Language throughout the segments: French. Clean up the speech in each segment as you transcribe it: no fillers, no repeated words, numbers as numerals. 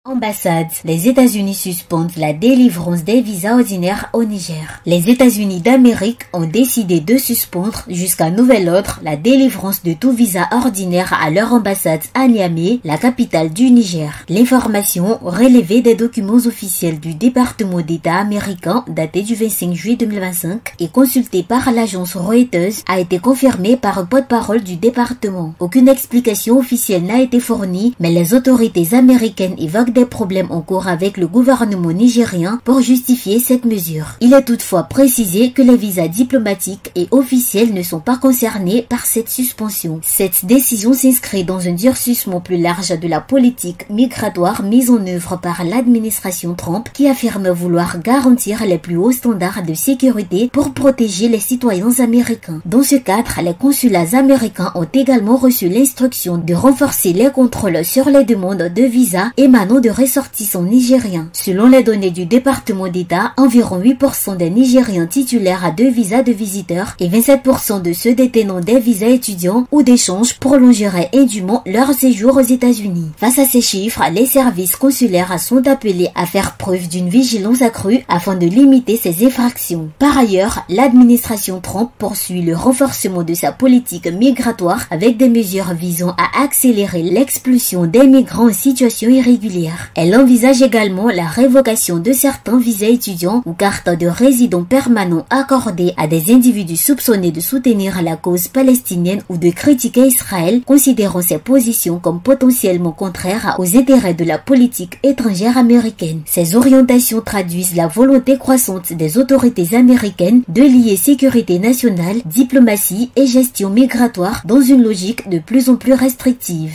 Ambassade. Les États-Unis suspendent la délivrance des visas ordinaires au Niger. Les États-Unis d'Amérique ont décidé de suspendre jusqu'à nouvel ordre la délivrance de tout visa ordinaire à leur ambassade à Niamey, la capitale du Niger. L'information, relevée des documents officiels du département d'État américain daté du 25 juillet 2025 et consultée par l'agence Reuters, a été confirmée par un porte-parole du département. Aucune explication officielle n'a été fournie, mais les autorités américaines évoquent des problèmes en cours avec le gouvernement nigérien pour justifier cette mesure. Il est toutefois précisé que les visas diplomatiques et officiels ne sont pas concernés par cette suspension. Cette décision s'inscrit dans un durcissement plus large de la politique migratoire mise en œuvre par l'administration Trump qui affirme vouloir garantir les plus hauts standards de sécurité pour protéger les citoyens américains. Dans ce cadre, les consulats américains ont également reçu l'instruction de renforcer les contrôles sur les demandes de visas émanant de ressortissants nigériens. Selon les données du département d'État, environ 8% des Nigériens titulaires de visas de visiteurs et 27% de ceux détenant des visas étudiants ou d'échange prolongeraient indûment leur séjour aux États-Unis. Face à ces chiffres, les services consulaires sont appelés à faire preuve d'une vigilance accrue afin de limiter ces infractions. Par ailleurs, l'administration Trump poursuit le renforcement de sa politique migratoire avec des mesures visant à accélérer l'expulsion des migrants en situation irrégulière. Elle envisage également la révocation de certains visas étudiants ou cartes de résidents permanents accordés à des individus soupçonnés de soutenir la cause palestinienne ou de critiquer Israël, considérant ces positions comme potentiellement contraires aux intérêts de la politique étrangère américaine. Ces orientations traduisent la volonté croissante des autorités américaines de lier sécurité nationale, diplomatie et gestion migratoire dans une logique de plus en plus restrictive.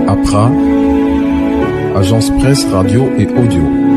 APRA, Agence Presse, Radio et Audio.